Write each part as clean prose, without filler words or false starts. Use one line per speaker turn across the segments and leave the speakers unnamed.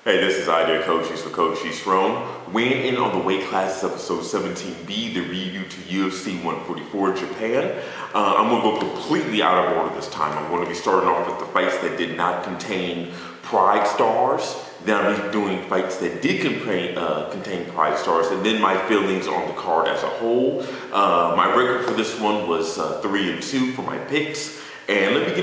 Hey, this is Idea Coaches for Coach Throne. Weighing in on the weight classes episode 17B, the review to UFC 144 Japan. I'm going to go completely out of order this time. I'm going to be starting off with the fights that did not contain Pride stars. Then I'll be doing fights that did contain Pride stars, and then my feelings on the card as a whole. My record for this one was 3-2 for my picks. And let me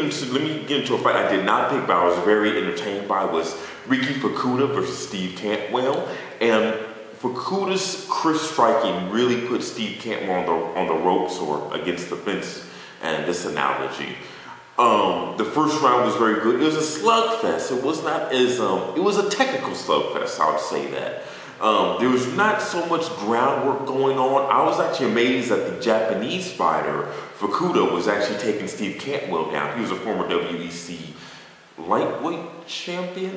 get into a fight I did not pick, but I was very entertained by. Was Ricky Fukuda versus Steve Cantwell. And Fukuda's crisp striking really put Steve Cantwell on the ropes, or against the fence, and this analogy. The first round was very good. It was a slugfest. It was not as it was a technical slugfest, I would say that. There was not so much groundwork going on. I was actually amazed that the Japanese fighter, Fukuda, was actually taking Steve Cantwell down. He was a former WEC light heavyweight champion,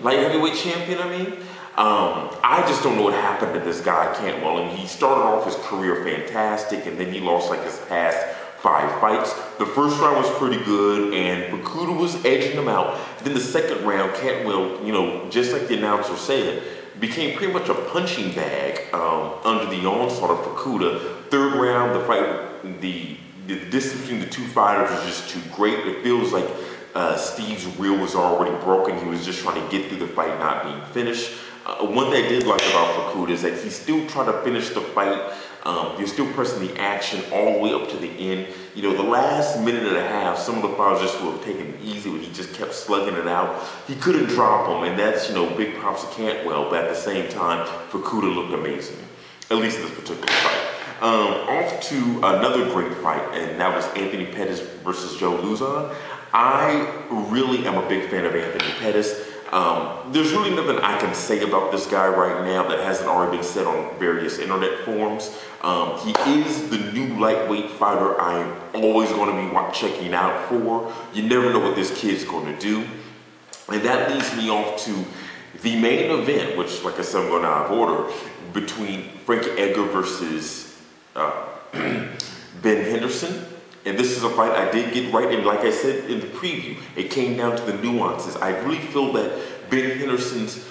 I just don't know what happened to this guy, Cantwell. And he started off his career fantastic, and then he lost like his past 5 fights. The first round was pretty good, and Fukuda was edging him out. Then the second round, Cantwell, just like the announcer said, became pretty much a punching bag under the onslaught of Fukuda. Third round, the fight, the distance between the two fighters was just too great. It feels like Steve's reel was already broken. He was just trying to get through the fight, not being finished. One thing I did like about Fukuda is that he still tried to finish the fight. He was still pressing the action all the way up to the end. The last minute and a half, some of the fighters just would have taken it easy, but he just kept slugging it out. He couldn't drop him, and that's, big props to Cantwell, but at the same time, Fukuda looked amazing, at least in this particular fight. Off to another great fight, and that was Anthony Pettis versus Joe Luzon. I really am a big fan of Anthony Pettis. There's really nothing I can say about this guy right now that hasn't already been said on various internet forums. He is the new lightweight fighter I am always going to be checking out for. You never know what this kid's going to do. And that leads me off to the main event, which, like I said, I'm going out of order, between Frankie Edgar versus Ben Henderson. And this is a fight I did get right, and like I said in the preview, it came down to the nuances. I really feel that Ben Henderson's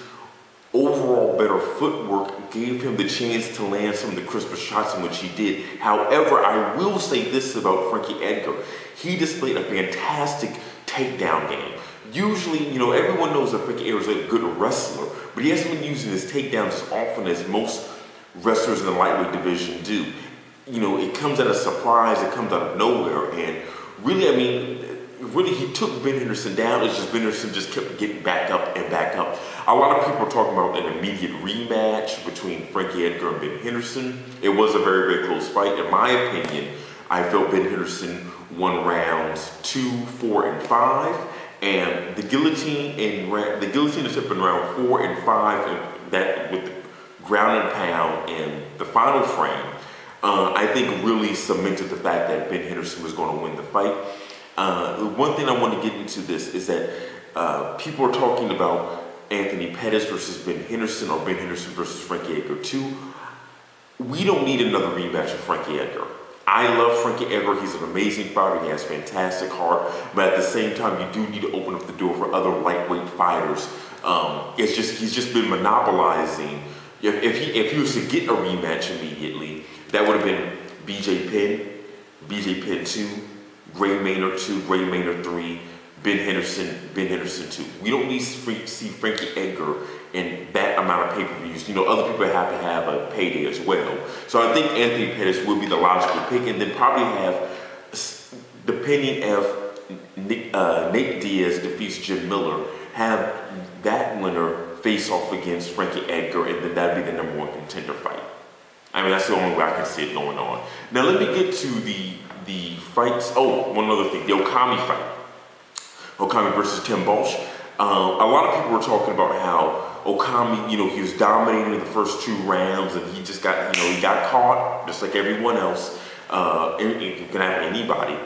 overall better footwork gave him the chance to land some of the crisper shots in which he did. However, I will say this about Frankie Edgar. He displayed a fantastic takedown game. Usually, everyone knows that Frankie Edgar is a good wrestler, but he hasn't been using his takedowns as often as most wrestlers in the lightweight division do. It comes out of surprise, it comes out of nowhere, and really, he took Ben Henderson down. It's just Ben Henderson just kept getting back up and back up. A lot of people are talking about an immediate rematch between Frankie Edgar and Ben Henderson. It was a very, very close fight. In my opinion, I felt Ben Henderson won rounds 2, 4, and 5, and the guillotine is up in round 4 and 5, and that with the ground and pound in the final frame. I think really cemented the fact that Ben Henderson was going to win the fight. One thing I want to get into this is that people are talking about Anthony Pettis versus Ben Henderson, or Ben Henderson versus Frankie Edgar 2. We don't need another rematch of Frankie Edgar. I love Frankie Edgar. He's an amazing fighter. He has fantastic heart. But at the same time, you do need to open up the door for other lightweight fighters. He's just been monopolizing. If he was to get a rematch immediately, that would have been BJ Penn 2, Gray Maynard 2, Gray Maynard 3, Ben Henderson 2. We don't need to see Frankie Edgar in that amount of pay-per-views. Other people have to have a payday as well. So I think Anthony Pettis would be the logical pick, and then probably have, depending if Nate Diaz defeats Jim Miller, have that winner face off against Frankie Edgar, and then that'd be the #1 contender fight. That's the only way I can see it going on. Now let me get to the fights. Oh, one other thing, the Okami fight. Okami versus Tim Bosch. A lot of people were talking about how Okami, he was dominating in the first 2 rounds, and he just got, he got caught, just like everyone else. It can happen to anybody.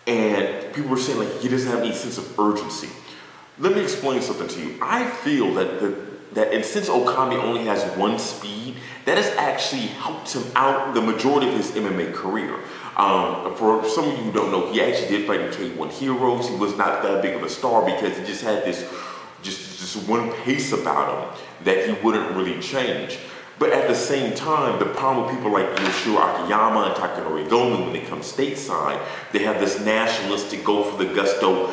And people were saying, like, he doesn't have any sense of urgency. Let me explain something to you. I feel and since Okami only has 1 speed, that has actually helped him out the majority of his MMA career. For some of you who don't know, he actually did fight in K1 Heroes. He was not that big of a star because he just had this just one pace about him that he wouldn't really change. But at the same time, the problem with people like Yoshio Akiyama and Takanori Gomi, when they come stateside, they have this nationalistic go for the gusto,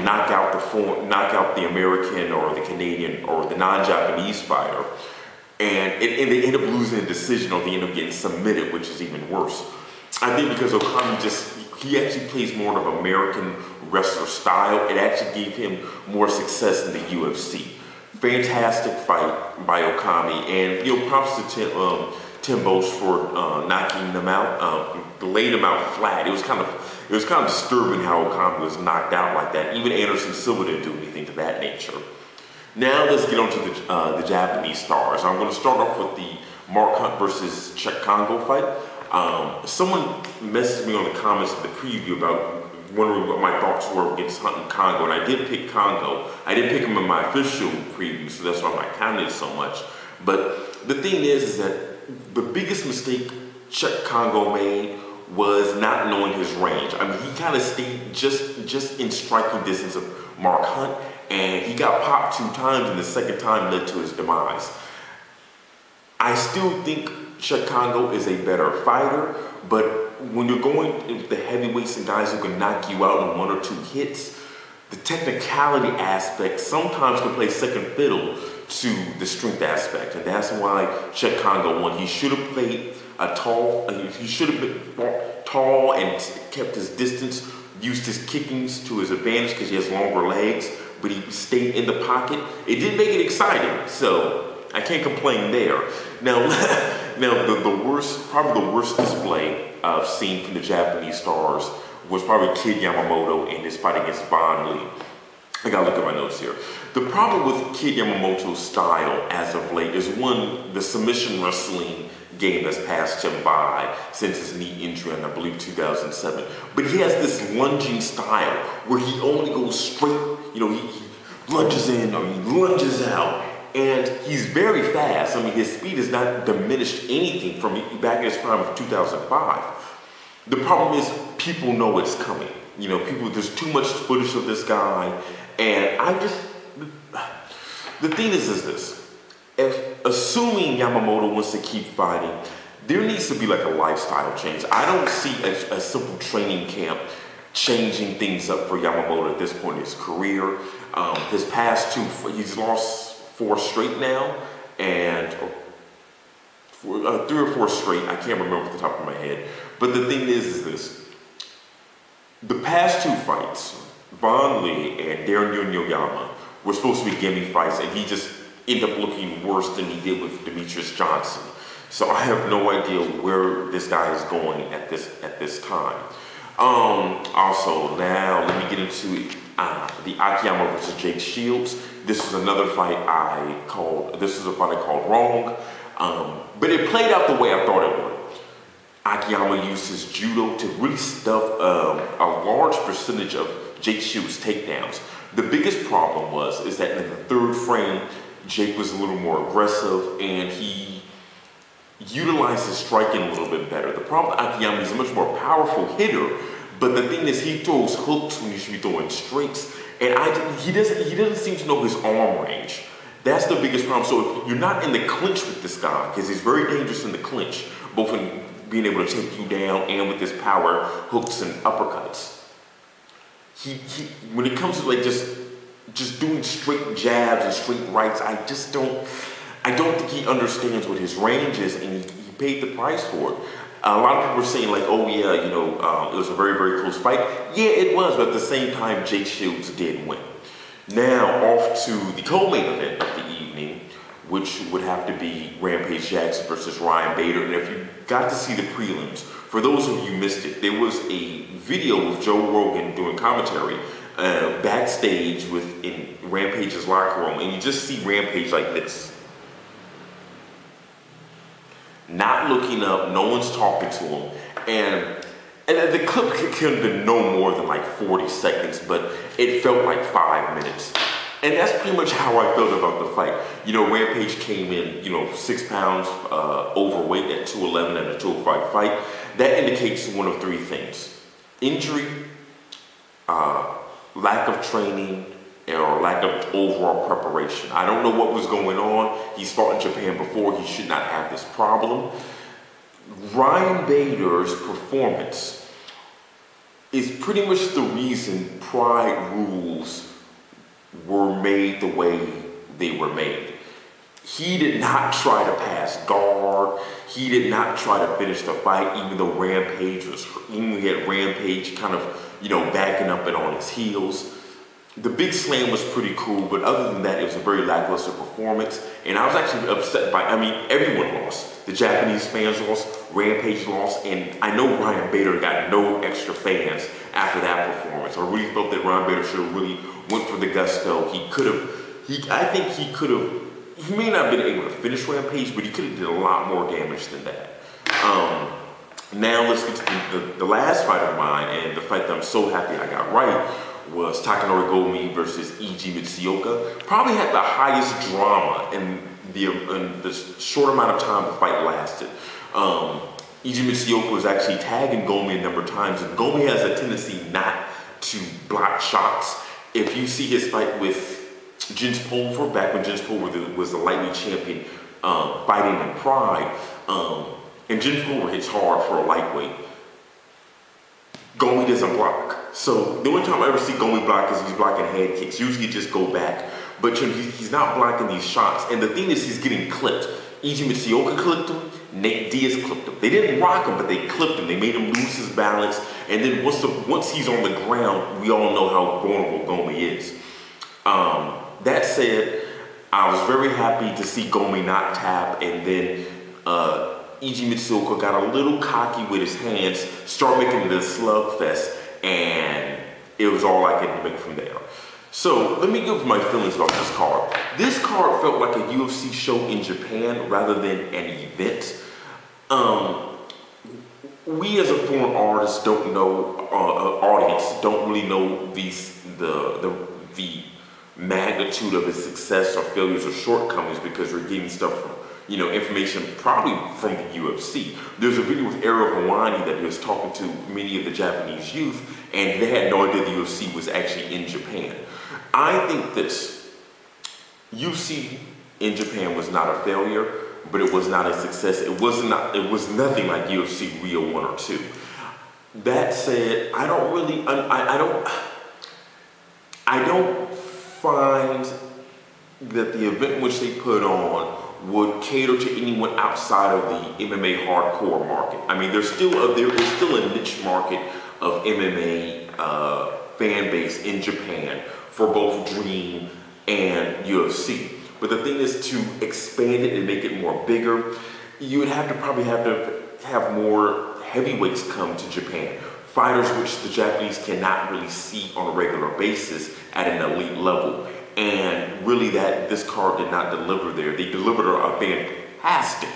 knock out the American or the Canadian or the non-Japanese fighter. And they end up losing a decision, or they end up getting submitted, which is even worse. I think because Okami he actually plays more of American wrestler style. It actually gave him more success in the UFC. Fantastic fight by Okami, and props to Tim Bosch for knocking him out. Laid him out flat. It was kind of disturbing how Okami was knocked out like that. Even Anderson Silva didn't do anything to that nature. Now let's get on to the Japanese stars. I'm going to start off with the Mark Hunt versus Cheick Kongo fight. Someone messaged me on the comments of the preview about wondering what my thoughts were against Hunt and Kongo, and I did pick Kongo. I didn't pick him in my official preview, so that's why I'm not counting it so much. But the thing is that the biggest mistake Cheick Kongo made was not knowing his range. I mean, he kind of stayed just in striking distance of Mark Hunt, and he got popped 2 times, and the second time led to his demise. I still think Cheick Kongo is a better fighter, but when you're going with the heavyweights and guys who can knock you out in 1 or 2 hits, the technicality aspect sometimes can play second fiddle to the strength aspect, and that's why Cheick Kongo won. He should have played he should have been tall and kept his distance, used his kickings to his advantage because he has longer legs, but he stayed in the pocket. It did make it exciting, so I can't complain there. Now, probably the worst display I've seen from the Japanese stars was probably Kid Yamamoto in his fight against Von Lee. I gotta look at my notes here. The problem with Kid Yamamoto's style as of late is, one, the submission wrestling game that's passed him by since his knee injury in, I believe, 2007. But he has this lunging style where he only goes straight, he lunges in or he lunges out. And he's very fast. I mean, his speed has not diminished anything from back in his prime of 2005. The problem is people know it's coming. There's too much footage of this guy. And the thing is this. Assuming Yamamoto wants to keep fighting, there needs to be like a lifestyle change. I don't see a simple training camp changing things up for Yamamoto at this point in his career. His past 2, he's lost 4 straight now, and 3 or 4 straight. I can't remember off the top of my head. But the thing is this. The past 2 fights, Von Lee and Darren Yokoyama, were supposed to be gimme fights, and he just ended up looking worse than he did with Demetrius Johnson. So I have no idea where this guy is going at this time. Also, now let me get into the Akiyama versus Jake Shields. This was another fight I called wrong, but it played out the way I thought it would. Akiyama used his judo to really stuff a large percentage of Jake Shields' takedowns. The biggest problem is that in the 3rd frame, Jake was a little more aggressive and he utilized his striking a little bit better. The problem with Akiyama, he's a much more powerful hitter, but the thing is he throws hooks when he should be throwing straights, and he doesn't seem to know his arm range. That's the biggest problem. So if you're not in the clinch with this guy, because he's very dangerous in the clinch, both in being able to take you down and with his power hooks and uppercuts. When it comes to like just doing straight jabs and straight rights, I don't think he understands what his range is, and he paid the price for it. A lot of people are saying like, oh yeah, it was a very, very close fight. Yeah, it was, but at the same time, Jake Shields did win. Now off to the co-main event of the evening, which would have to be Rampage Jackson versus Ryan Bader. And if you got to see the prelims, for those of you who missed it, there was a video with Joe Rogan doing commentary backstage in Rampage's locker room, and you just see Rampage like this. Not looking up, no one's talking to him, and the clip could have been no more than like 40 seconds, but it felt like 5 minutes. And that's pretty much how I felt about the fight. Rampage came in, 6 pounds overweight at 211 in a 205 fight. That indicates one of 3 things: injury, lack of training, or lack of overall preparation. I don't know what was going on. He's fought in Japan before. He should not have this problem. Ryan Bader's performance is pretty much the reason Pride rules were made the way they were made. He did not try to pass guard. He did not try to finish the fight, even though he had Rampage kind of, backing up and on his heels. The big slam was pretty cool, but other than that, it was a very lackluster performance. And I was actually upset everyone lost. The Japanese fans lost, Rampage lost, and I know Ryan Bader got no extra fans after that performance. I really felt that Ryan Bader should have really went for the gusto. I think he may not have been able to finish Rampage, but he could have did a lot more damage than that. Now let's get to the last fight of mine, and the fight that I'm so happy I got right was Takanori Gomi versus Iji Mitsuoka. Probably had the highest drama in the short amount of time the fight lasted. Iji Mitsuoka was actually tagging Gomi a number of times, and Gomi has a tendency not to block shots. If you see his fight with Jens Pulver, back when Jens Pulver was the lightweight champion, fighting in Pride, and Jens Pulver hits hard for a lightweight, Gomi doesn't block. So the only time I ever see Gomi block is he's blocking head kicks. Usually just go back. But he's not blocking these shots. And the thing is, he's getting clipped. Iji Mitsuoka clipped him. Nate Diaz clipped him. They didn't rock him, but they clipped him. They made him lose his balance. And then once he's on the ground, we all know how vulnerable Gomi is. That said, I was very happy to see Gomi not tap, and then Iji Mitsuoka got a little cocky with his hands, start making it a slugfest, and it was all I could make from there. So let me give my feelings about this card. This card felt like a UFC show in Japan rather than an event. We as a foreign artist don't know, audience don't really know the magnitude of his success or failures or shortcomings, because we're getting stuff from, information probably from the UFC. There's a video with Ariel Helwani that he was talking to many of the Japanese youth, and they had no idea the UFC was actually in Japan. I think this UFC in Japan was not a failure, but it was not a success. It was nothing like UFC Rio 1 or 2. That said, I don't find that the event which they put on would cater to anyone outside of the MMA hardcore market. I mean, there is still a niche market of MMA fan base in Japan for both Dream and UFC. But the thing is, to expand it and make it more bigger, you would probably have to have more heavyweights come to Japan. Fighters which the Japanese cannot really see on a regular basis at an elite level. And really this card did not deliver there. They delivered a fantastic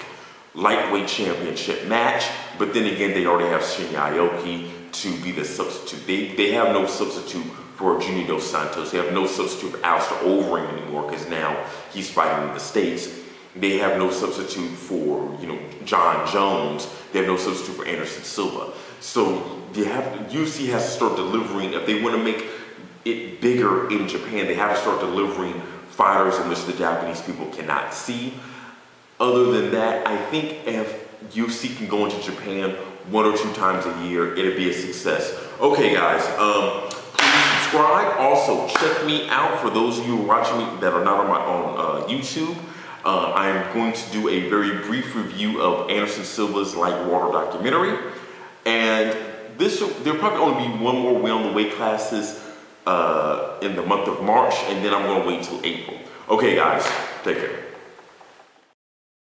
lightweight championship match, but then again, they already have Shinya Aoki to be the substitute. They have no substitute for Junior Dos Santos. They have no substitute for Alistair Overeem anymore, because now he's fighting in the States. They have no substitute for, John Jones. They have no substitute for Anderson Silva. So UFC has to start delivering. If they want to make it bigger in Japan, they have to start delivering fighters in which the Japanese people cannot see. Other than that, I think if UFC can go into Japan 1 or 2 times a year, it'll be a success. Okay, guys, please subscribe. Also, check me out for those of you who are watching me that are not on YouTube. I am going to do a very brief review of Anderson Silva's Light Water documentary, and there'll probably only be one more win on the weight classes in the month of March, and then I'm going to wait till April. Okay, guys, take care.